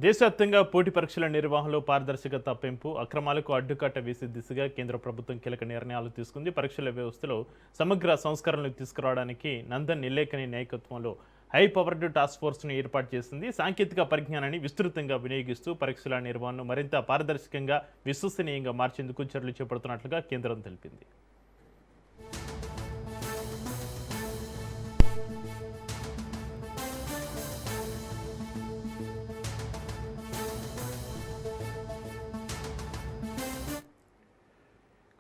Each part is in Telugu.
దేశవ్యాప్తంగా పోటీ పరీక్షల నిర్వహణలో పారదర్శకత పెంపు, అక్రమాలకు అడ్డుకట్ట వేసే దిశగా కేంద్ర ప్రభుత్వం కీలక నిర్ణయాలు తీసుకుంది. పరీక్షల వ్యవస్థలో సమగ్ర సంస్కరణలు తీసుకురావడానికి నందన్ నిలేకని నాయకత్వంలో హై పవర్డ్ టాస్క్ ఫోర్స్ను ఏర్పాటు చేసింది. సాంకేతిక పరిజ్ఞానాన్ని విస్తృతంగా వినియోగిస్తూ పరీక్షల నిర్వహణను మరింత పారదర్శకంగా, విశ్వసనీయంగా మార్చేందుకు చర్యలు చేపడుతున్నట్లుగా కేంద్రం తెలిపింది.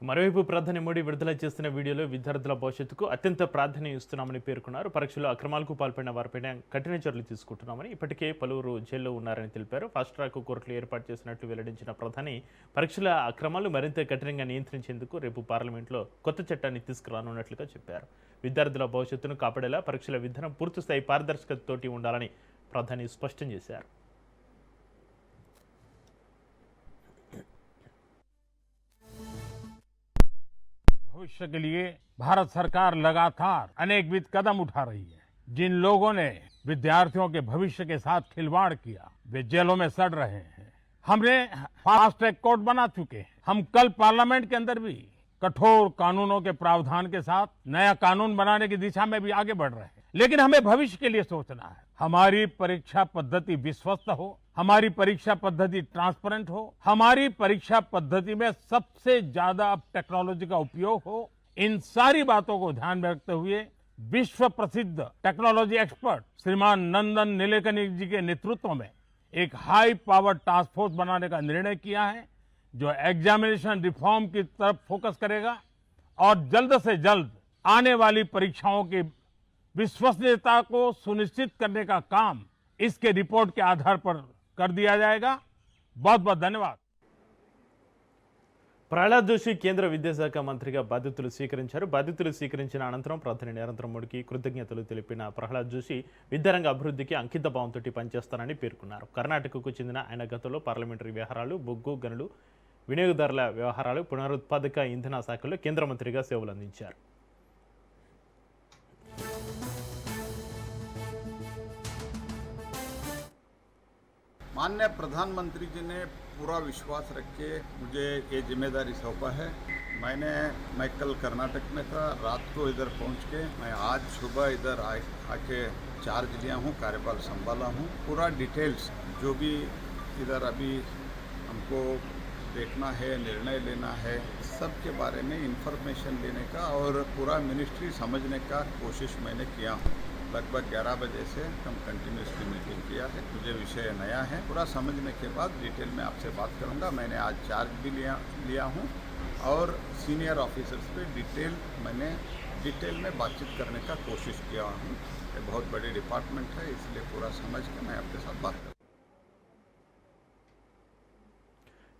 మరోవైపు ప్రధాని మోడీ విడుదల చేసిన వీడియోలో విద్యార్థుల భవిష్యత్తుకు అత్యంత ప్రాధాన్యం ఇస్తున్నామని పేర్కొన్నారు. పరీక్షలో అక్రమాలకు పాల్పడిన వారిపైన కఠిన చర్యలు తీసుకుంటున్నామని, ఇప్పటికే పలువురు జైల్లో ఉన్నారని తెలిపారు. ఫాస్ట్ ట్రాక్ కోర్టులు ఏర్పాటు చేసినట్లు వెల్లడించిన ప్రధాని పరీక్షల అక్రమాలు మరింత కఠినంగా నియంత్రించేందుకు రేపు పార్లమెంట్లో కొత్త చట్టాన్ని తీసుకురానున్నట్లుగా చెప్పారు. విద్యార్థుల భవిష్యత్తును కాపాడేలా పరీక్షల విధానం పూర్తిస్థాయి పారదర్శకతతోటి ఉండాలని ప్రధాని స్పష్టం చేశారు. भविष्य के लिए भारत सरकार लगातार अनेकविध कदम उठा रही है। जिन लोगों ने विद्यार्थियों के भविष्य के साथ खिलवाड़ किया वे जेलों में सड़ रहे हैं। हमने फास्ट ट्रैक कोर्ट बना चुके हैं। हम कल पार्लियामेंट के अंदर भी कठोर कानूनों के प्रावधान के साथ नया कानून बनाने की दिशा में भी आगे बढ़ रहे हैं। लेकिन हमें भविष्य के लिए सोचना है। हमारी परीक्षा पद्धति विश्वस्त हो, हमारी परीक्षा पद्धति ट्रांसपेरेंट हो, हमारी परीक्षा पद्धति में सबसे ज्यादा अब टेक्नोलॉजी का उपयोग हो। इन सारी बातों को ध्यान में रखते हुए विश्व प्रसिद्ध टेक्नोलॉजी एक्सपर्ट श्रीमान नंदन निलेकनी जी के नेतृत्व में एक हाई पावर टास्क फोर्स बनाने का निर्णय किया है, जो एग्जामिनेशन रिफॉर्म की तरफ फोकस करेगा और जल्द से जल्द आने वाली परीक्षाओं की विश्वसनीयता को सुनिश्चित करने का काम इसके रिपोर्ट के आधार पर कर दिया जाएगा। बहुत बहुत धन्यवाद। ప్రహ్లాద్ జోషి కేంద్ర విద్యాశాఖ మంత్రిగా బాధ్యతలు స్వీకరించారు. బాధ్యతలు స్వీకరించిన అనంతరం ప్రధాని నరేంద్ర మోడీకి కృతజ్ఞతలు తెలిపిన ప్రహ్లాద్ జోషి విద్యారంగ అభివృద్ధికి అంకిత భావంతో పనిచేస్తానని పేర్కొన్నారు. కర్ణాటకకు చెందిన ఆయన గతంలో పార్లమెంటరీ వ్యవహారాలు, బొగ్గు గనులు, వినియోగదారుల వ్యవహారాలు, పునరుత్పాదక ఇంధన శాఖల్లో కేంద్ర మంత్రిగా సేవలు అందించారు. माननीय प्रधानमंत्री जी ने पूरा विश्वास रख के मुझे ये जिम्मेदारी सौंपा है। मैं कल कर्नाटक में था, रात को इधर पहुंच के मैं आज सुबह इधर आके चार्ज लिया हूँ, कार्यभार संभाला हूँ। पूरा डिटेल्स जो भी इधर अभी हमको देखना है, निर्णय लेना है, सब के बारे में इंफॉर्मेशन लेने का और पूरा मिनिस्ट्री समझने का कोशिश मैंने किया हूँ। लगभग 11 बजे से हम कंटिन्यूसली मीटिंग किया है। मुझे विषय नया है, पूरा समझने के बाद डिटेल में आपसे बात करूंगा। मैंने आज चार्ज भी लिया हूं और सीनियर ऑफिसर्स पे डिटेल में बातचीत करने का कोशिश किया हूं। ये बहुत बड़ी डिपार्टमेंट है, इसलिए पूरा समझ के मैं आपके साथ बात करूँगा।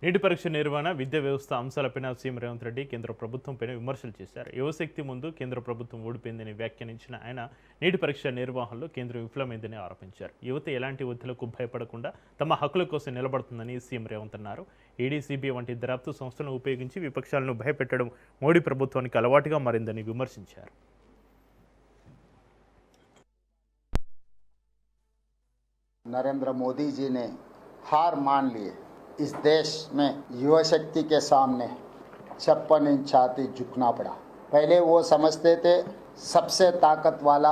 నీటి పరీక్ష నిర్వహణ, విద్యా వ్యవస్థ అంశాలపైన సీఎం రేవంత్ రెడ్డి కేంద్ర ప్రభుత్వంపై విమర్శలు చేశారు. యువశక్తి ముందు కేంద్ర ప్రభుత్వం ఓడిపోయిందని వ్యాఖ్యానించిన ఆయన నీటి పరీక్ష నిర్వహణలో కేంద్రం విఫలమైందని ఆరోపించారు. యువత ఎలాంటి ఒత్తిళ్లకు భయపడకుండా తమ హక్కుల కోసం నిలబడుతుందని సీఎం రేవంత్ అన్నారు. ఈడీ, సిబిఐ వంటి దర్యాప్తు సంస్థలను ఉపయోగించి విపక్షాలను భయపెట్టడం మోడీ ప్రభుత్వానికి అలవాటుగా మారిందని విమర్శించారు. नरेंद्र मोदी जी ने हार मान लिए। इस देश में युवा शक्ति के सामने 56 इंच छाती झुकना पड़ा। पहले वो समझते थे सबसे ताकत वाला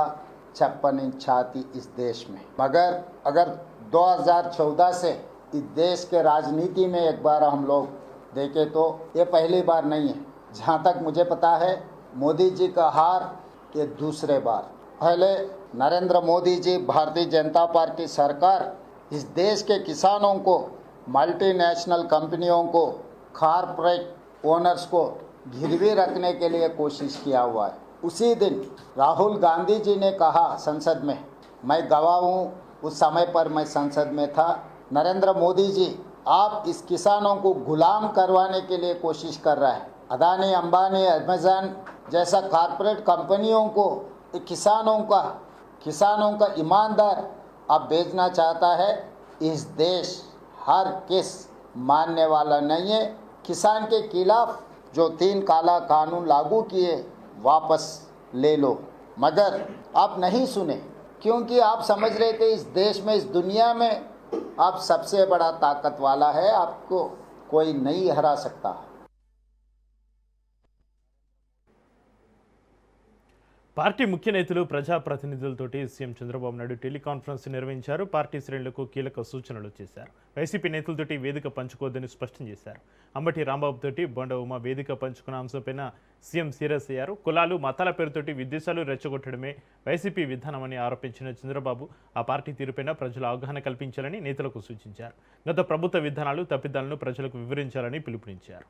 56 इंच छाती इस देश में, मगर अगर 2014 से इस देश के राजनीति में एक बार हम लोग देखें तो ये पहली बार नहीं है। जहाँ तक मुझे पता है मोदी जी का हार ये दूसरे बार। पहले नरेंद्र मोदी जी, भारतीय जनता पार्टी सरकार इस देश के किसानों को, मल्टीनेशनल कंपनियों को, कॉरपोरेट ओनर्स को गिरवी रखने के लिए कोशिश किया हुआ है। उसी दिन राहुल गांधी जी ने कहा संसद में, मैं गवाह हूँ, उस समय पर मैं संसद में था, नरेंद्र मोदी जी आप इस किसानों को गुलाम करवाने के लिए कोशिश कर रहा है। अदानी, अंबानी, अमेज़न जैसा कॉरपोरेट कंपनियों को किसानों का ईमानदार अब बेचना चाहता है। इस देश हर किस मानने वाला नहीं है। किसान के खिलाफ जो 3 काला कानून लागू किए वापस ले लो, मगर आप नहीं सुने, क्योंकि आप समझ रहे थे इस देश में, इस दुनिया में आप सबसे बड़ा ताकत वाला है, आपको कोई नहीं हरा सकता। పార్టీ ముఖ్య నేతలు ప్రజాప్రతినిధులతోటి సీఎం చంద్రబాబు నాయుడు టెలికాన్ఫరెన్స్ నిర్వహించారు. పార్టీ శ్రేణులకు కీలక సూచనలు చేశారు. వైసీపీ నేతలతోటి వేదిక పంచుకోవద్దని స్పష్టం చేశారు. అంబటి రాంబాబుతోటి బొండ ఉమ వేదిక పంచుకున్న అంశంపైన సీఎం సీరియస్ అయ్యారు. కులాలు మతాల పేరుతోటి విద్వేషాలు రెచ్చగొట్టడమే వైసీపీ విధానమని ఆరోపించిన చంద్రబాబు ఆ పార్టీ తీరుపైన ప్రజలు అవగాహన కల్పించాలని నేతలకు సూచించారు. గత ప్రభుత్వ విధానాలు తప్పిదాలను ప్రజలకు వివరించాలని పిలుపునిచ్చారు.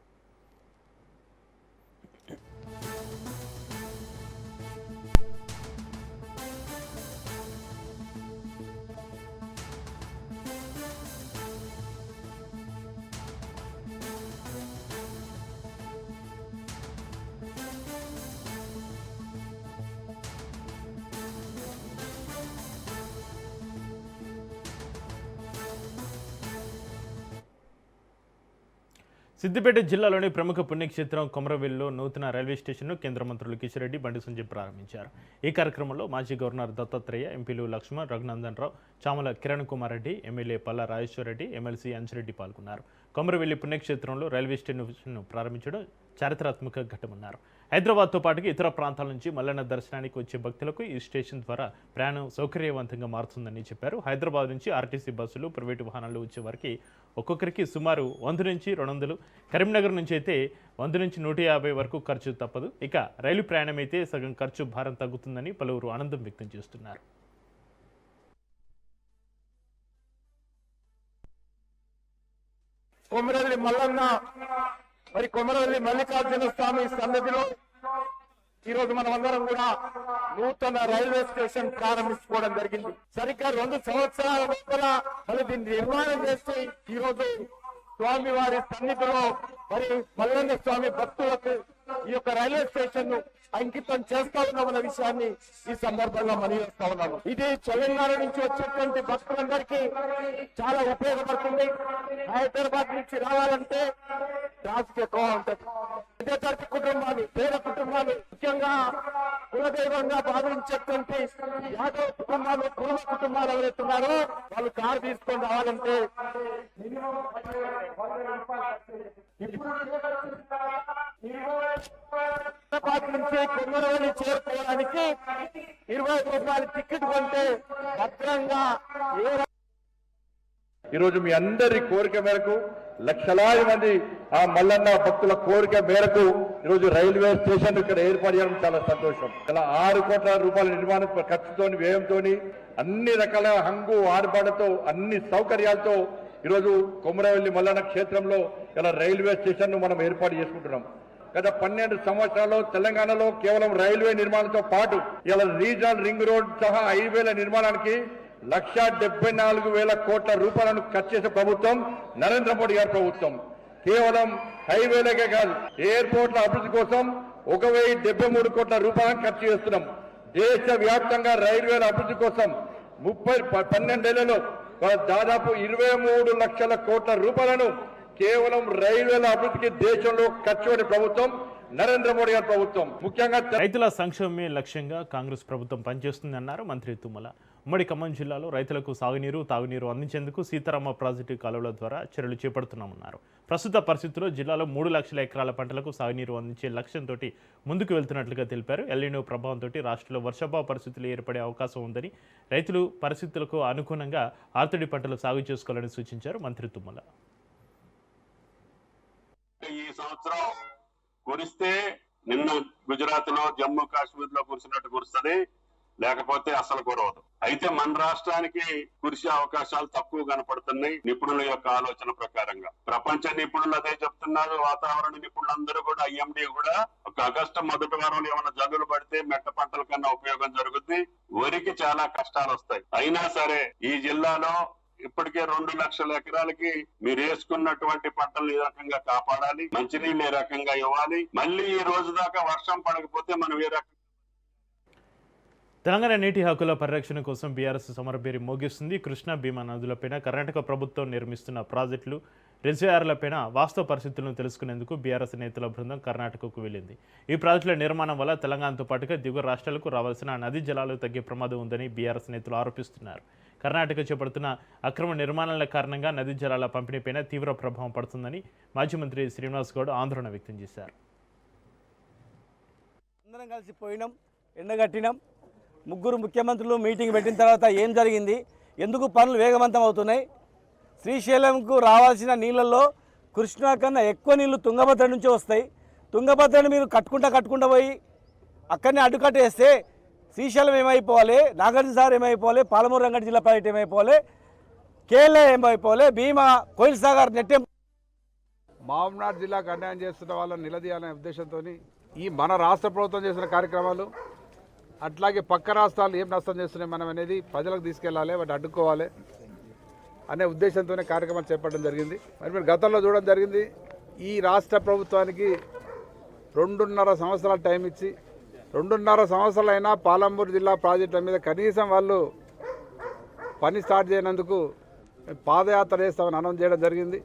సిద్దిపేట జిల్లాలోని ప్రముఖ పుణ్యక్షేత్రం కొమరవెల్లిలో నూతన రైల్వే స్టేషన్ను కేంద్ర మంత్రులు కిషన్ రెడ్డి, బండి సంజయ్ ప్రారంభించారు. ఈ కార్యక్రమంలో మాజీ గవర్నర్ దత్తాత్రేయ, ఎంపీలు లక్ష్మణ్, రఘునందన్ రావు, చామల కిరణ్ కుమార్ రెడ్డి, ఎమ్మెల్యే పల్లా రాజేశ్వర రెడ్డి, ఎమ్మెల్సీ అంజిరెడ్డి పాల్గొన్నారు. కొమరవెల్లి పుణ్యక్షేత్రంలో రైల్వే స్టేషన్ను ప్రారంభించడం చారిత్రాత్మక ఘట్టమన్నారు. హైదరాబాద్తో పాటుగా ఇతర ప్రాంతాల నుంచి మల్లన్న దర్శనానికి వచ్చే భక్తులకు ఈ స్టేషన్ ద్వారా ప్రయాణం సౌకర్యవంతంగా మారుతుందని చెప్పారు. హైదరాబాద్ నుంచి ఆర్టీసీ బస్సులు, ప్రైవేటు వాహనాలు వచ్చే వారికి ఒక్కొక్కరికి సుమారు 100 నుంచి 200, కరీంనగర్ నుంచి అయితే 100 నుంచి 150 వరకు ఖర్చు తప్పదు. ఇక రైలు ప్రయాణం అయితే సగం ఖర్చు భారం తగ్గుతుందని పలువురు ఆనందం వ్యక్తం చేస్తున్నారు. కొమరవెల్లి మల్లన్న మరి కొమరవెల్లి మల్లికార్జున స్వామి సన్నిధిలో ఈరోజు మనమందరం కూడా నూతన రైల్వే స్టేషన్ ప్రారంభించుకోవడం జరిగింది. సరిగ్గా 2 సంవత్సరాల లోపల మరి దీన్ని నిర్మాణం చేసి ఈరోజు స్వామి వారి సన్నిధిలో మరి మల్లన్న స్వామి భక్తులకు ఈ యొక్క రైల్వే స్టేషన్ ను అంకితం చేస్తా ఉన్నామన్న విషయాన్ని ఈ సందర్భంగా మనవిస్తా ఉన్నాను. ఇది తెలంగాణ నుంచి వచ్చేటువంటి భక్తులందరికీ చాలా ఉపయోగపడుతుంది. హైదరాబాద్ నుంచి రావాలంటే ట్రాఫిక్ ఎక్కువ ఉంటుంది. మధ్యతరగతి కుటుంబాలు, పేద కుటుంబాలు, ముఖ్యంగా కులదైవంగా భావించేటువంటి యాదవ్ కుటుంబాలు, కుల కుటుంబాలు ఎవరైతే ఉన్నారో వాళ్ళు కారు తీసుకొని రావాలంటే మినిమం హైదరాబాద్ నుంచి కొమరవెల్లి చేరుకోవడానికి 20 రూపాయల టికెట్ కొంటే భద్రంగా ఈరోజు మీ అందరి కోరిక మేరకు లక్షలాది మంది ఆ మల్లన్న భక్తుల కోరిక మేరకు ఈరోజు రైల్వే స్టేషన్ ఇక్కడ ఏర్పాటు చేయడం చాలా సంతోషం. ఇలా 6 కోట్ల రూపాయల నిర్మాణ ఖర్చుతో, వ్యయంతో, అన్ని రకాల హంగు ఆర్భాటతో, అన్ని సౌకర్యాలతో ఈరోజు కొమరవెల్లి మల్లన్న క్షేత్రంలో ఇలా రైల్వే స్టేషన్ ను మనం ఏర్పాటు చేసుకుంటున్నాం. గత 12 సంవత్సరాల్లో తెలంగాణలో కేవలం రైల్వే నిర్మాణంతో పాటు ఇలా రీజనల్ రింగ్ రోడ్ సహా హైవేల నిర్మాణానికి 1,74,000 కోట్ల రూపాయలను ఖర్చు చేసే ప్రభుత్వం నరేంద్ర మోడీ గారి ప్రభుత్వం. కేవలం హైవేలకే కాదు, ఎయిర్పోర్ట్ల అభివృద్ధి కోసం 1,073 కోట్ల రూపాయలను ఖర్చు చేస్తున్నాం. దేశ వ్యాప్తంగా రైల్వేల అభివృద్ధి కోసం 12 ఏళ్లలో దాదాపు 23 లక్షల కోట్ల రూపాయలను కేవలం రైల్వేల అభివృద్ధికి దేశంలో ఖర్చు పెట్టే ప్రభుత్వం నరేంద్ర మోడీ గారి ప్రభుత్వం. ముఖ్యంగా రైతుల సంక్షేమమే లక్ష్యంగా కాంగ్రెస్ ప్రభుత్వం పనిచేస్తుందన్నారు మంత్రి తుమ్మల. ఉమ్మడి ఖమ్మం జిల్లాలో రైతులకు సాగునీరు, తాగునీరు అందించేందుకు సీతారామ ప్రాజెక్టు కాలువల ద్వారా చర్యలు చేపడుతున్నామన్నారు. ప్రస్తుత పరిస్థితుల్లో జిల్లాలో 3 లక్షల ఎకరాల పంటలకు సాగునీరు అందించే లక్ష్యంతో ముందుకు వెళ్తున్నట్లుగా తెలిపారు. ఎల్నినో ప్రభావంతో రాష్ట్రంలో వర్షాభావ పరిస్థితులు ఏర్పడే అవకాశం ఉందని, రైతులు పరిస్థితులకు అనుగుణంగా ఆర్తడి పంటలు సాగు చేసుకోవాలని సూచించారు మంత్రి తుమ్మల. ఈ సంవత్సరం కురిస్తే నిన్న గుజరాత్ లో, జమ్మూ కాశ్మీర్ లో కురిసినట్టు కురుస్తుంది, లేకపోతే అసలు కురవదు. అయితే మన రాష్ట్రానికి కురిసే అవకాశాలు తక్కువ కనపడుతున్నాయి నిపుణుల యొక్క ఆలోచన ప్రకారంగా. ప్రపంచ నిపుణులు అదే చెప్తున్నారు. వాతావరణ నిపుణులందరూ కూడా, ఐఎండీ కూడా ఒక ఆగస్టు మొదటి వారంలో ఏమైనా జల్లులు పడితే మెట్ట పంటల కన్నా ఉపయోగం జరుగుద్ది, వరికి చాలా కష్టాలు వస్తాయి. అయినా సరే ఈ జిల్లాలో ఇప్పటికే 2 లక్షల ఎకరాలకి మీరు వేసుకున్నటువంటి పంటలు ఏ రకంగా కాపాడాలి, మంచినీళ్ళు ఏ రకంగా ఇవ్వాలి, మళ్ళీ ఈ రోజు దాకా వర్షం పడకపోతే మనం ఏ రకంగా. తెలంగాణ నీటి హక్కుల పరిరక్షణ కోసం బీఆర్ఎస్ సమరభేరి మోగిస్తుంది. కృష్ణా, భీమా నదులపైన కర్ణాటక ప్రభుత్వం నిర్మిస్తున్న ప్రాజెక్టులు, రిజర్వాయర్లపైన వాస్తవ పరిస్థితులను తెలుసుకునేందుకు బీఆర్ఎస్ నేతల బృందం కర్ణాటకకు వెళ్లింది. ఈ ప్రాజెక్టుల నిర్మాణం వల్ల తెలంగాణతో పాటుగా దిగువ రాష్ట్రాలకు రావాల్సిన నదీ జలాలు తగ్గే ప్రమాదం ఉందని బీఆర్ఎస్ నేతలు ఆరోపిస్తున్నారు. కర్ణాటక చేపడుతున్న అక్రమ నిర్మాణాల కారణంగా నదీ జలాల పంపిణీపైన తీవ్ర ప్రభావం పడుతుందని మాజీ మంత్రి శ్రీనివాస్ గౌడ్ ఆందోళన వ్యక్తం చేశారు. అందరం కలిసి పోయినాం, ఎండగట్టినాం. ముగ్గురు ముఖ్యమంత్రులు మీటింగ్ పెట్టిన తర్వాత ఏం జరిగింది, ఎందుకు పనులు వేగవంతం అవుతున్నాయి, శ్రీశైలంకు రావాల్సిన నీళ్ళల్లో కృష్ణా కన్నా ఎక్కువ నీళ్లు తుంగభద్ర నుంచి వస్తాయి. తుంగభద్రని మీరు కట్టుకుంటా పోయి అక్కడనే అడ్డుకట్టేస్తే శ్రీశైలం ఏమైపోవాలి, నాగార్జున సాగర్ ఏమైపోవాలి, పాలమూరు రంగారెడ్డి జిల్లా ప్రాజెక్ట్ ఏమైపోవాలి, కేఎల్ఏ ఏమైపోవాలి, భీమా కోయిల్ సాగర్ నెట్టే. మహబూబ్నగర్ జిల్లాకు అన్యాయం చేస్తున్న వాళ్ళని నిలదీయాలనే ఉద్దేశంతో ఈ మన రాష్ట్ర ప్రభుత్వం చేసిన కార్యక్రమాలు అట్లాగే పక్క రాష్ట్రాలు ఏం నష్టం చేస్తున్నాయి మనం అనేది ప్రజలకు తీసుకెళ్లాలి, వాటి అడ్డుకోవాలి అనే ఉద్దేశంతోనే కార్యక్రమాలు చేపట్టడం జరిగింది. మరి మీరు గతంలో చూడడం జరిగింది, ఈ రాష్ట్ర ప్రభుత్వానికి 2.5 సంవత్సరాలు టైం ఇచ్చి 2.5 సంవత్సరాలైనా పాలమూరు జిల్లా ప్రాజెక్టుల మీద కనీసం వాళ్ళు పని స్టార్ట్ చేయనందుకు పాదయాత్ర చేస్తామని అనౌన్స్ చేయడం జరిగింది.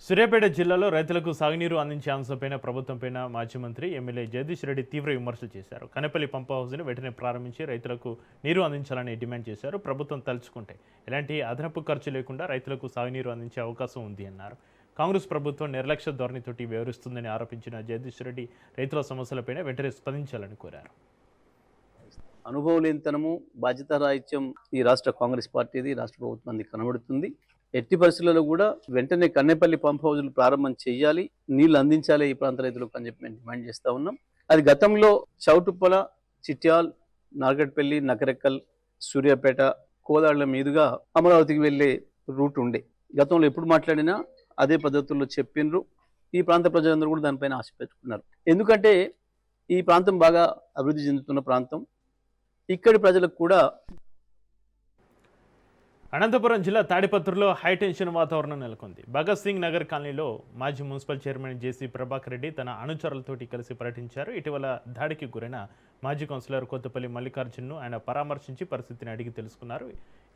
సూర్యాపేట జిల్లాలో రైతులకు సాగునీరు అందించే అంశంపైన ప్రభుత్వంపైన మాజీ మంత్రి ఎమ్మెల్యే జగదీష్ రెడ్డి తీవ్ర విమర్శలు చేశారు. కనేపల్లి పంప్ హౌస్ను వెంటనే ప్రారంభించి రైతులకు నీరు అందించాలని డిమాండ్ చేశారు. ప్రభుత్వం తలుచుకుంటే ఎలాంటి అదనపు ఖర్చు లేకుండా రైతులకు సాగునీరు అందించే అవకాశం ఉంది అన్నారు. కాంగ్రెస్ ప్రభుత్వం నిర్లక్ష్య ధోరణితోటి వ్యవహరిస్తుందని ఆరోపించిన జగదీష్ రెడ్డి రైతుల సమస్యలపైన వెంటనే స్పందించాలని కోరారు. అనుభవం లేనితనము, బాధ్యత రాహిత్యం ఈ రాష్ట్ర కాంగ్రెస్ పార్టీది, రాష్ట్ర ప్రభుత్వానికి కనబడుతుంది. ఎట్టి పరిస్థితుల్లో కూడా వెంటనే కన్నేపల్లి పంప్ హౌజులు ప్రారంభం చేయాలి, నీళ్లు అందించాలి ఈ ప్రాంత రైతులకు అని చెప్పి మేము డిమాండ్ చేస్తూ ఉన్నాం. అది గతంలో చౌటుప్పల, చిట్యాల్, నార్గట్పల్లి, నకరెక్కల్, సూర్యాపేట, కోదాళ్ల మీదుగా అమరావతికి వెళ్ళే రూట్ ఉండే. గతంలో ఎప్పుడు మాట్లాడినా అదే పద్ధతుల్లో చెప్పిండ్రు. ఈ ప్రాంత ప్రజలందరూ కూడా దానిపైన ఆశ పెట్టుకున్నారు. ఎందుకంటే ఈ ప్రాంతం బాగా అభివృద్ధి చెందుతున్న ప్రాంతం. ఇక్కడి ప్రజలకు కూడా అనంతపురం జిల్లా తాడిపత్రిలో హైటెన్షన్ వాతావరణం నెలకొంది. భగత్ సింగ్ నగర్ కాలనీలో మాజీ మున్సిపల్ చైర్మన్ జేసీ ప్రభాకర్ రెడ్డి తన అనుచరులతోటి కలిసి పర్యటించారు. ఇటీవల దాడికి గురైన మాజీ కౌన్సిలర్ కొత్తపల్లి మల్లికార్జున్ను ఆయన పరామర్శించి పరిస్థితిని అడిగి తెలుసుకున్నారు.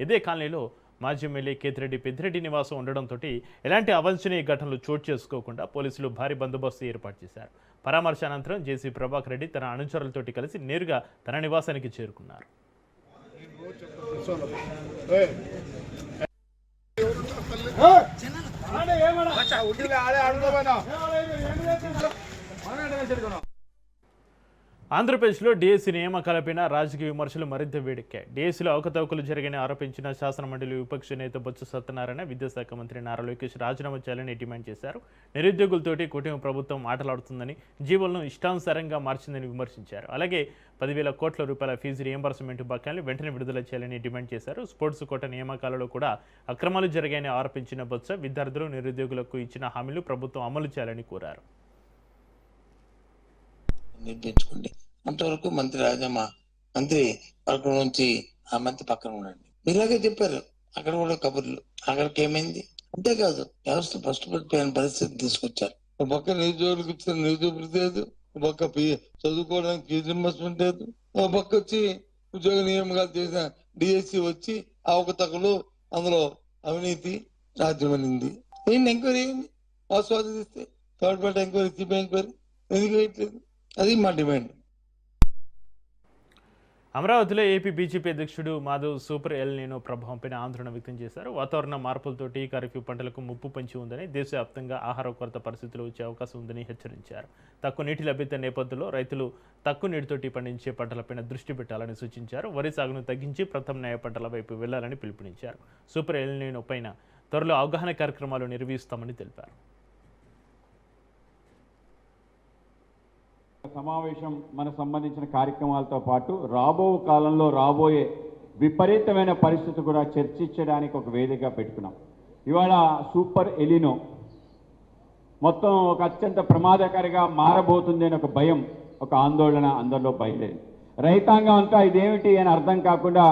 ఇదే కాలనీలో మాజీ ఎమ్మెల్యే కేతిరెడ్డి పెద్దిరెడ్డి నివాసం ఉండడంతో ఎలాంటి అవాంఛనీయ ఘటనలు చోటు చేసుకోకుండా పోలీసులు భారీ బందోబస్తు ఏర్పాటు చేశారు. పరామర్శ అనంతరం జేసీ ప్రభాకర్ రెడ్డి తన అనుచరులతోటి కలిసి నేరుగా తన నివాసానికి చేరుకున్నారు. ఆంధ్రప్రదేశ్లో డిఎస్సీ నియామకాలపైన రాజకీయ విమర్శలు మరింత వేడెక్కాయి. డిఎస్సీలో అవకతవకలు జరిగిన ఆరోపించిన శాసనమండలి విపక్ష నేత బొత్స సత్యనారాయణ విద్యాశాఖ మంత్రి నారా లోకేష్ రాజీనామా చేయాలని డిమాండ్ చేశారు. నిరుద్యోగులతోటి కూటమి ప్రభుత్వం ఆటలాడుతుందని, జీవోలను ఇష్టానుసారంగా మార్చిందని విమర్శించారు. అలాగే 10,000 కోట్ల రూపాయల ఫీజు రియంబర్స్మెంట్ బకాయిలను వెంటనే విడుదల చేయాలని డిమాండ్ చేశారు. స్పోర్ట్స్ కోట నియామకాలలో కూడా అక్రమాలు జరిగాయని ఆరోపించిన బొత్స విద్యార్థులు, నిరుద్యోగులకు ఇచ్చిన హామీలు ప్రభుత్వం అమలు చేయాలని కోరారు. నిర్ణయించుకోండి. అంతవరకు మంత్రి రాజామా మంత్రి పక్కన నుంచి ఆ మంత్రి పక్కన ఉండండి. ఇలాగే చెప్పారు. అక్కడ కూడా కబుర్లు. అక్కడికి ఏమైంది? అంతేకాదు, వ్యవస్థ ఫస్ట్ పడిపోయిన పరిస్థితి తీసుకొచ్చారు. ఒక పక్క నిరుద్యోగులకు ఇచ్చిన నిరుద్యోగ లేదు, ఒక పక్క చదువుకోవడానికి ఫీజు రింబర్స్మెంట్ లేదు, ఒక పక్క వచ్చి ఉద్యోగ నియామకాలు చేసిన డిఎస్సి వచ్చి అవకతవకలు, అందులో అవినీతి రాజ్యమనింది. ఏంటి ఎంక్వైరీ అయింది? ఆస్వాదిస్తే third party enquiry, CBI enquiry ఎందుకు వేయట్లేదు? అది మా డిమాండ్. అమరావతిలో ఏపీ బీజేపీ అధ్యక్షుడు మాధవ్ సూపర్ ఎల్ నీనో ప్రభావంపైన ఆందోళన వ్యక్తం చేశారు. వాతావరణ మార్పులతోటి ఖరీఫ్ పంటలకు ముప్పు పొంచి ఉందని, దేశవ్యాప్తంగా ఆహార కొరత పరిస్థితులు వచ్చే అవకాశం ఉందని హెచ్చరించారు. తక్కువ నీటి లభ్యత నేపథ్యంలో రైతులు తక్కువ నీటితోటి పండించే పంటలపైన దృష్టి పెట్టాలని సూచించారు. వరి సాగును తగ్గించి ప్రత్యామ్నాయ పంటల వైపు వెళ్లాలని పిలుపునిచ్చారు. సూపర్ ఎల్ నీనో పైన త్వరలో అవగాహన కార్యక్రమాలు నిర్వహిస్తామని తెలిపారు. సమావేశం మనకు సంబంధించిన కార్యక్రమాలతో పాటు రాబో కాలంలో రాబోయే విపరీతమైన పరిస్థితి కూడా చర్చించడానికి ఒక వేదికగా పెట్టుకున్నాం. ఇవాళ సూపర్ ఎలినో మొత్తం ఒక అత్యంత ప్రమాదకరంగా మారబోతుంది అని ఒక భయం, ఒక ఆందోళన అందరిలో బయలుదేరింది. రైతాంగం అంతా ఇదేమిటి అని అర్థం కాకుండా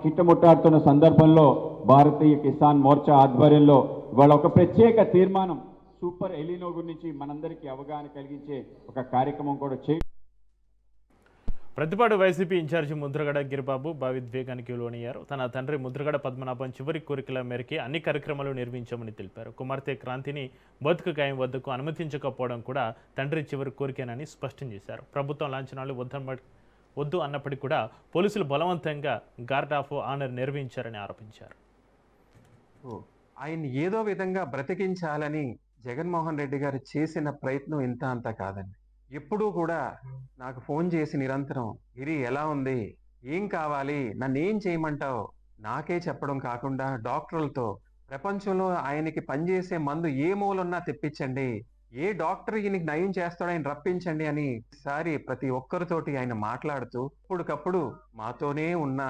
కిట్టముట్టాడుతున్న సందర్భంలో భారతీయ కిసాన్ మోర్చా ఆధ్వర్యంలో ఇవాళ ఒక ప్రత్యేక తీర్మానం సూపర్ ఎలినో గురించి మనందరికీ అవగాహన కలిగించే ఒక కార్యక్రమం కూడా చేయడం. ప్రతిపాడు వైసీపీ ఇన్ఛార్జి ముద్రగడ గిరిబాబు భావిద్వేగానికి లోనయ్యారు. తన తండ్రి ముద్రగడ పద్మనాభం చివరి కోరికల మేరకే అన్ని కార్యక్రమాలు నిర్వహించామని తెలిపారు. కుమార్తె క్రాంతిని బతుకు గాయం వద్దకు అనుమతించకపోవడం కూడా తండ్రి చివరి కోరికేనని స్పష్టం చేశారు. ప్రభుత్వం లాంఛనాలు వద్దు అన్నప్పటికీ కూడా పోలీసులు బలవంతంగా గార్డ్ ఆఫ్ ఆనర్ నిర్వహించారని ఆరోపించారు. ఆయన ఏదో విధంగా బ్రతికించాలని జగన్మోహన్ రెడ్డి గారు చేసిన ప్రయత్నం ఇంత అంత కాదండి. ఎప్పుడూ కూడా నాకు ఫోన్ చేసి నిరంతరం గిరి ఎలా ఉంది, ఏం కావాలి, నన్ను ఏం చేయమంటావు నాకే చెప్పడం కాకుండా డాక్టర్లతో ప్రపంచంలో ఆయనకి పనిచేసే మందు ఏ మూలన్నా తెప్పించండి, ఏ డాక్టర్ ఈయనకి నయం చేస్తాడో ఆయన రప్పించండి అని ఈసారి ప్రతి ఒక్కరితోటి ఆయన మాట్లాడుతూ అప్పటికప్పుడు మాతోనే ఉన్న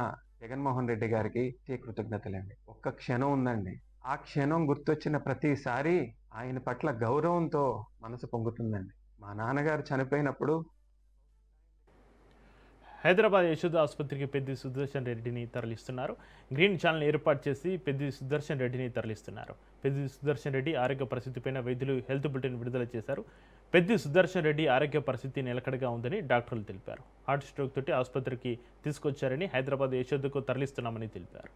జగన్మోహన్ రెడ్డి గారికి కృతజ్ఞతలండి. ఒక్క క్షణం ఉందండి, ఆ క్షణం గుర్తొచ్చిన ప్రతిసారి ఆయన పట్ల గౌరవంతో మనసు పొంగుతుందండి. మా నాన్నగారు చనిపోయినప్పుడు హైదరాబాద్ యశోద ఆసుపత్రికి పెద్ది సుదర్శన్ రెడ్డిని తరలిస్తున్నారు. గ్రీన్ ఛానల్ ఏర్పాటు చేసి పెద్ది సుదర్శన్ రెడ్డిని తరలిస్తున్నారు. పెద్ది సుదర్శన్ రెడ్డి ఆరోగ్య పరిస్థితిపైన వైద్యులు హెల్త్ బులెటిన్ విడుదల చేశారు. పెద్ది సుదర్శన్ రెడ్డి ఆరోగ్య పరిస్థితి నిలకడగా ఉందని డాక్టర్లు తెలిపారు. హార్ట్ స్ట్రోక్ తోటి ఆసుపత్రికి తీసుకొచ్చారని, హైదరాబాద్ యశోదకు తరలిస్తున్నామని తెలిపారు.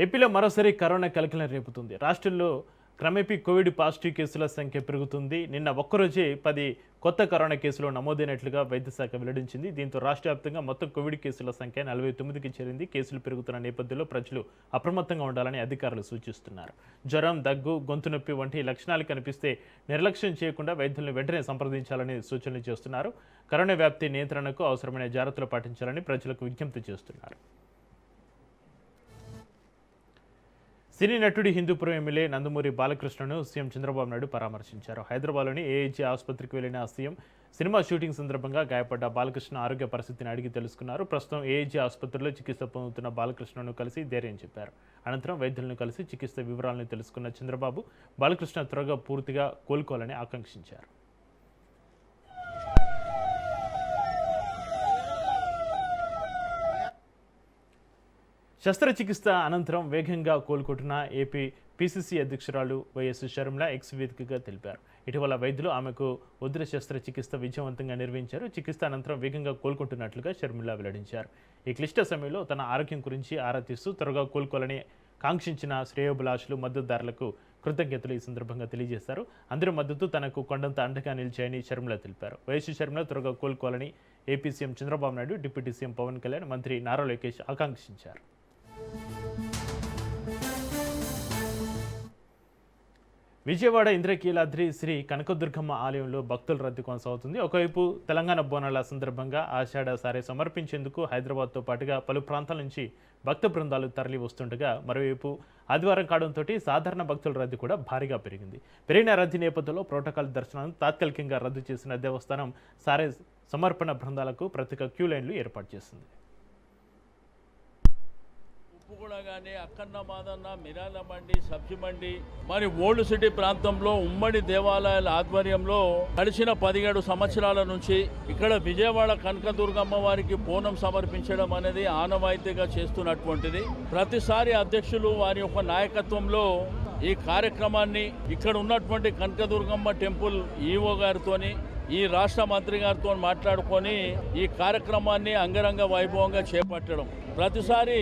ఏపీలో మరోసారి కరోనా కలకలం రేపుతుంది. రాష్ట్రంలో క్రమేపీ కోవిడ్ పాజిటివ్ కేసుల సంఖ్య పెరుగుతుంది. నిన్న ఒక్కరోజే 10 కొత్త కరోనా కేసులు నమోదైనట్లుగా వైద్య శాఖ వెల్లడించింది. దీంతో రాష్ట్ర వ్యాప్తంగా మొత్తం కోవిడ్ కేసుల సంఖ్య 49కి చేరింది. కేసులు పెరుగుతున్న నేపథ్యంలో ప్రజలు అప్రమత్తంగా ఉండాలని అధికారులు సూచిస్తున్నారు. జ్వరం, దగ్గు, గొంతు నొప్పి వంటి లక్షణాలు కనిపిస్తే నిర్లక్ష్యం చేయకుండా వైద్యులను వెంటనే సంప్రదించాలని సూచనలు చేస్తున్నారు. కరోనా వ్యాప్తి నియంత్రణకు అవసరమైన జాగ్రత్తలు పాటించాలని ప్రజలకు విజ్ఞప్తి చేస్తున్నారు. సినీ నటుడి హిందూపురం ఎమ్మెల్యే నందమూరి బాలకృష్ణను సీఎం చంద్రబాబు నాయుడు పరామర్శించారు. హైదరాబాద్లోని ఏఐజీ ఆసుపత్రికి వెళ్లిన సీఎం సినిమా షూటింగ్ సందర్భంగా గాయపడ్డ బాలకృష్ణ ఆరోగ్య పరిస్థితిని అడిగి తెలుసుకున్నారు. ప్రస్తుతం ఏఐజీ ఆసుపత్రిలో చికిత్స పొందుతున్న బాలకృష్ణను కలిసి ధైర్యం చెప్పారు. అనంతరం వైద్యులను కలిసి చికిత్స వివరాలను తెలుసుకున్న చంద్రబాబు బాలకృష్ణ త్వరగా పూర్తిగా కోలుకోవాలని ఆకాంక్షించారు. శస్త్రచికిత్స అనంతరం వేగంగా కోలుకుంటున్న ఏపీ పీసీసీ అధ్యక్షురాలు వైఎస్ షర్మిల ఎక్స్ వేదికగా తెలిపారు. ఇటీవల వైద్యులు ఆమెకు ఉదర శస్త్రచికిత్స విజయవంతంగా నిర్వహించారు. చికిత్స అనంతరం వేగంగా కోలుకుంటున్నట్లుగా షర్మిల వెల్లడించారు. ఈ క్లిష్ట సమయంలో తన ఆరోగ్యం గురించి ఆరా తీస్తూ త్వరగా కోలుకోవాలని కాంక్షించిన శ్రేయోభిలాషులు, మద్దతుదారులకు కృతజ్ఞతలు ఈ సందర్భంగా తెలియజేశారు. అందరి మద్దతు తనకు కొండంత అండగా నిలిచాయని షర్మిల తెలిపారు. వైఎస్ షర్మిల త్వరగా కోలుకోవాలని AP CM Chandrababu Naidu, deputy CM Pawan Kalyan, మంత్రి నారా లోకేష్ ఆకాంక్షించారు. విజయవాడ ఇంద్రకీలాద్రి శ్రీ కనకదుర్గమ్మ ఆలయంలో భక్తుల రద్దీ కొనసాగుతుంది. ఒకవైపు తెలంగాణ బోనాల సందర్భంగా ఆషాఢ సారే సమర్పించేందుకు హైదరాబాద్తో పాటుగా పలు ప్రాంతాల నుంచి భక్త బృందాలు తరలి వస్తుండగా, మరోవైపు ఆదివారం కావడంతో సాధారణ భక్తుల రద్దీ కూడా భారీగా పెరిగింది. పెరిగిన రద్దీ నేపథ్యంలో ప్రోటోకాల్ దర్శనాలను తాత్కాలికంగా రద్దు చేసిన దేవస్థానం సారే సమర్పణ బృందాలకు ప్రత్యేక క్యూ లైన్లు ఏర్పాటు చేసింది. కూడా కానీ అక్కన్న మాదన్న, మిరాల మండి, సబ్జి మండి, మరి ఓల్డ్ సిటీ ప్రాంతంలో ఉమ్మడి దేవాలయాల ఆధ్వర్యంలో గడిచిన 17 సంవత్సరాల నుంచి ఇక్కడ విజయవాడ కనకదుర్గమ్మ వారికి బోనం సమర్పించడం అనేది ఆనవాయితీగా చేస్తున్నటువంటిది. ప్రతిసారి అధ్యక్షులు వారి యొక్క నాయకత్వంలో ఈ కార్యక్రమాన్ని ఇక్కడ ఉన్నటువంటి కనకదుర్గమ్మ టెంపుల్ ఈఓ గారితోని, ఈ రాష్ట్ర మంత్రి గారితో మాట్లాడుకొని ఈ కార్యక్రమాన్ని అంగరంగ వైభవంగా చేపట్టడం, ప్రతిసారి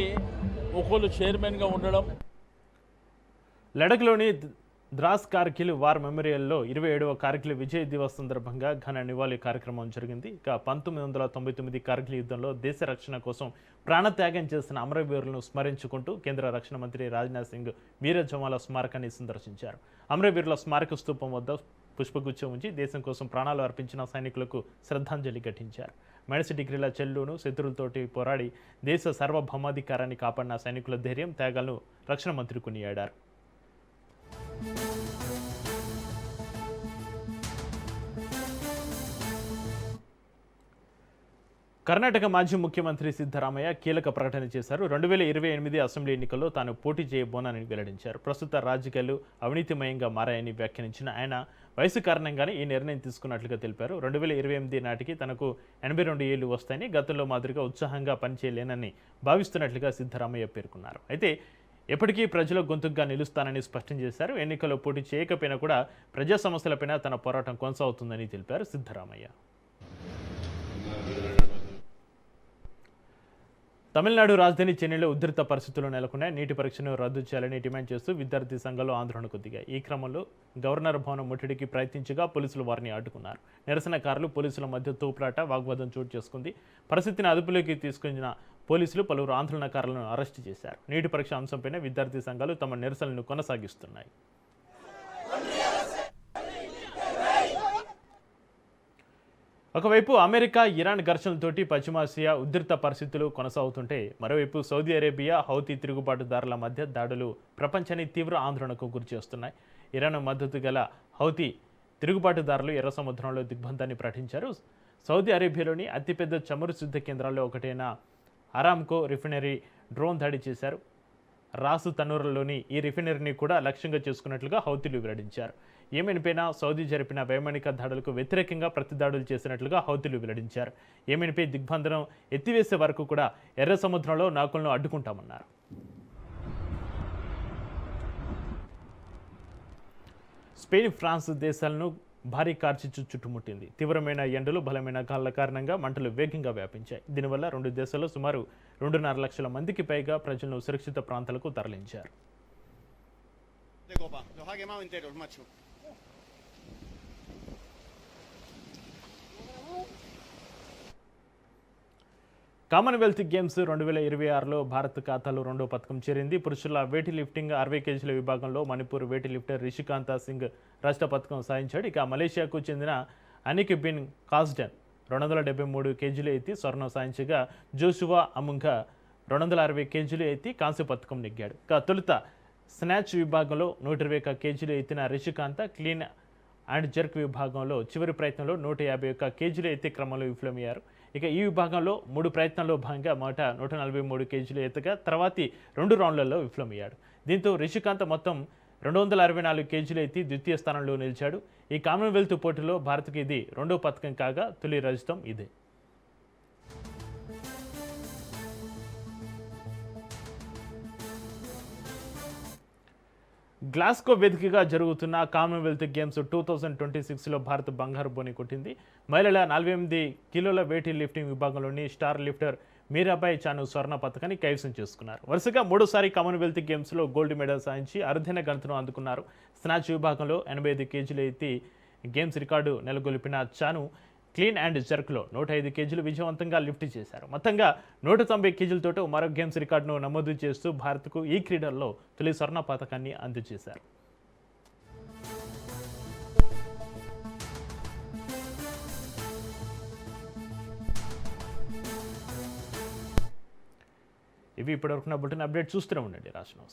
ఒకళ్ళు చైర్మన్గా ఉండడం. లడఖ్లోని ద్రాస్ కార్గిల్ వార్ మెమోరియల్లో 27వ కార్గిల్ విజయ్ దివస్ సందర్భంగా ఘన నివాళి కార్యక్రమం జరిగింది. ఇక 1999 కార్గిల్ యుద్ధంలో దేశ రక్షణ కోసం ప్రాణత్యాగం చేసిన అమరవీరులను స్మరించుకుంటూ కేంద్ర రక్షణ మంత్రి రాజ్నాథ్ సింగ్ వీర జవాన్ల స్మారకాన్ని సందర్శించారు. అమరవీరుల స్మారక స్తూపం వద్ద పుష్పగుచ్చం ఉంచి దేశం కోసం ప్రాణాలు అర్పించిన సైనికులకు శ్రద్ధాంజలి ఘటించారు. -10 డిగ్రీల చెల్లును శత్రువులతోటి పోరాడి దేశ సార్వభౌమాధికారాన్ని కాపాడిన సైనికుల ధైర్యం, త్యాగాలను రక్షణ మంత్రి కొనియాడారు. కర్ణాటక మాజీ ముఖ్యమంత్రి సిద్ధరామయ్య కీలక ప్రకటన చేశారు. 2028 అసెంబ్లీ ఎన్నికల్లో తాను పోటీ చేయబోనని వెల్లడించారు. ప్రస్తుత రాజకీయాలు అవినీతిమయంగా మారాయని వ్యాఖ్యానించిన ఆయన వయసు కారణంగానే ఈ నిర్ణయం తీసుకున్నట్లుగా తెలిపారు. 2028 నాటికి తనకు 82 ఏళ్లు వస్తాయని, గతంలో మాదిరిగా ఉత్సాహంగా పనిచేయలేనని భావిస్తున్నట్లుగా సిద్ధరామయ్య పేర్కొన్నారు. అయితే ఎప్పటికీ ప్రజల గొంతుగా నిలుస్తానని స్పష్టం చేశారు. ఎన్నికల్లో పోటీ చేయకపోయినా కూడా ప్రజా సమస్యలపైన తన పోరాటం కొనసాగుతుందని తెలిపారు సిద్ధరామయ్య. తమిళనాడు రాజధాని చెన్నైలో ఉధృత పరిస్థితులు నెలకొన్నాయి. నీటి పరీక్షను రద్దు చేయాలని డిమాండ్ చేస్తూ విద్యార్థి సంఘాలు ఆందోళనకు దిగాయి. ఈ క్రమంలో గవర్నర్ భవనం ముట్టడికి ప్రయత్నించగా పోలీసులు వారిని అడ్డుకున్నారు. నిరసనకారులు పోలీసుల మధ్య తోపులాట, వాగ్వాదం చోటు చేసుకుంది. పరిస్థితిని అదుపులోకి తీసుకున్న పోలీసులు పలువురు ఆందోళనకారులను అరెస్టు చేశారు. నీటి పరీక్ష అంశంపైన విద్యార్థి సంఘాలు తమ నిరసనలను కొనసాగిస్తున్నాయి. ఒకవైపు అమెరికా, ఇరాన్ ఘర్షణలతోటి పశ్చిమాసియా ఉధృత పరిస్థితులు కొనసాగుతుంటే మరోవైపు సౌదీ అరేబియా, హౌతీ తిరుగుబాటుదారుల మధ్య దాడులు ప్రపంచాన్ని తీవ్ర ఆందోళనకు గురిచేస్తున్నాయి. ఇరాన్ మద్దతు గల హౌతీ తిరుగుబాటుదారులు ఎర్ర సముద్రంలో దిగ్బంధాన్ని ప్రకటించారు. సౌదీ అరేబియాలోని అతిపెద్ద చమురు శుద్ధ కేంద్రాల్లో ఒకటైన అరామ్కో రిఫైనరీ డ్రోన్ దాడి చేశారు. రాసు తనూరులోని ఈ రిఫైనరీని కూడా లక్ష్యంగా చేసుకున్నట్లుగా హౌతీలు వెల్లడించారు. యెమెన్పైన సౌదీ జరిపిన వైమానిక దాడులకు వ్యతిరేకంగా ప్రతిదాడులు చేసినట్లుగా హౌతీలు వెల్లడించారు. యెమెన్పై దిగ్బంధనం ఎత్తివేసే వరకు కూడా ఎర్ర సముద్రంలో నౌకలను అడ్డుకుంటామన్నారు. స్పెయిన్, ఫ్రాన్స్ దేశాలను భారీ కార్చిచ్చు చుట్టుముట్టింది. తీవ్రమైన ఎండలు, బలమైన గాలుల కారణంగా మంటలు వేగంగా వ్యాపించాయి. దీనివల్ల రెండు దేశాల్లో సుమారు 2.5 లక్షల మందికి పైగా ప్రజలను సురక్షిత ప్రాంతాలకు తరలించారు. కామన్వెల్త్ గేమ్స్ 2026లో భారత్ ఖాతాలో 2వ పథకం చేరింది. పురుషుల వెయిట్ లిఫ్టింగ్ 60 కేజీల విభాగంలో మణిపూర్ వెయిట్ లిఫ్టర్ రిషికాంత సింగ్ రాష్ట్ర పథకం సాధించాడు. ఇక మలేషియాకు చెందిన అనిక్ బిన్ కాస్డెన్ 273 కేజీలు ఎత్తి స్వర్ణం సాధించగా జోషువా అముంగా 260 కేజీలు ఎత్తి కాంస్య పథకం నెగ్గాడు. ఇక తొలుత స్నాచ్ విభాగంలో 121 కేజీలు ఎత్తిన రిషికాంత క్లీన్ అండ్ జర్క్ విభాగంలో చివరి ప్రయత్నంలో 151 కేజీలు ఎత్తే క్రమంలో విఫలమయ్యారు. ఇక ఈ విభాగంలో 3 ప్రయత్నాల్లో భాగంగా మొదట 143 కేజీలు ఎత్తగా తర్వాతి 2 రౌండ్లలో విఫలమయ్యాడు. దీంతో రిషికాంత్ మొత్తం 264 కేజీలు ఎత్తి ద్వితీయ స్థానంలో నిలిచాడు. ఈ కామన్వెల్త్ పోటీలో భారత్కి ఇది 2వ పథకం కాగా తొలి రజతం ఇదే. గ్లాస్గో వేదికగా జరుగుతున్న కామన్వెల్త్ గేమ్స్ 2026లో భారత్ బంగారు బోని కొట్టింది. మహిళల 48 కిలోల వెయిట్ లిఫ్టింగ్ విభాగంలోని స్టార్ లిఫ్టర్ మీరాబాయి చాను స్వర్ణ పథకాన్ని కైవసం చేసుకున్నారు. వరుసగా 3సారి కామన్వెల్త్ గేమ్స్లో గోల్డ్ మెడల్ సాధించి అరుదైన ఘనతను అందుకున్నారు. స్నాచ్ విభాగంలో 85 కేజీలు ఎత్తి గేమ్స్ రికార్డు నెలకొల్పిన చాను క్లీన్ అండ్ జర్క్లో 105 కేజీలు విజయవంతంగా లిఫ్ట్ చేశారు. మొత్తంగా 190 కేజీలతో మరో గేమ్స్ రికార్డును నమోదు చేస్తూ భారత్కు ఈ క్రీడల్లో తొలి స్వర్ణ పథకాన్ని అందజేశారు. ఇవి ఇప్పటివరకు నా బులెటిన్ అప్డేట్ చూస్తూనే ఉండండి. రాష్ట్రం